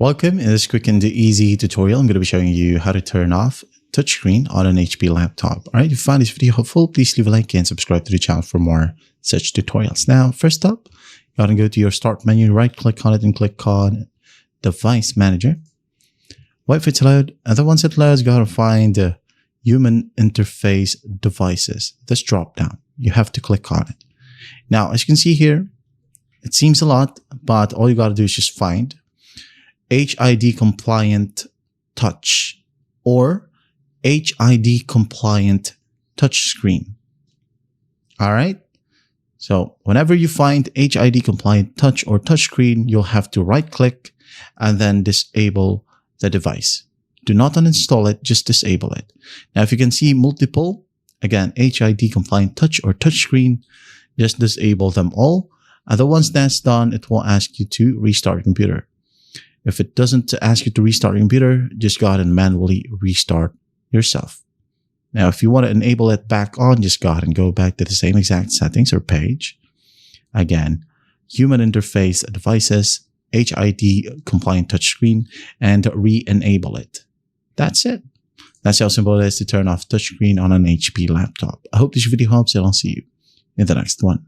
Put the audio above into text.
Welcome. In this quick and easy tutorial, I'm going to be showing you how to turn off touchscreen on an HP laptop. All right, if you find this video helpful, please leave a like and subscribe to the channel for more such tutorials. Now, first up, you got to go to your Start menu, right-click on it and click on Device Manager. Wait for it to load, and then once it loads, you got to find the Human Interface Devices. This drop down, you have to click on it. Now, as you can see here, it seems a lot, but all you got to do is just find HID compliant touch or HID compliant touchscreen. All right. So whenever you find HID compliant touch or touchscreen, you'll have to right click and then disable the device. Do not uninstall it, just disable it. Now, if you can see multiple, again, HID compliant touch or touchscreen, just disable them all. And then once that's done, it will ask you to restart your computer. If it doesn't ask you to restart your computer, just go ahead and manually restart yourself. Now, if you want to enable it back on, just go ahead and go back to the same exact settings or page. Again, Human Interface Devices, HID compliant touchscreen, and re-enable it. That's it. That's how simple it is to turn off touchscreen on an HP laptop. I hope this video helps, and I'll see you in the next one.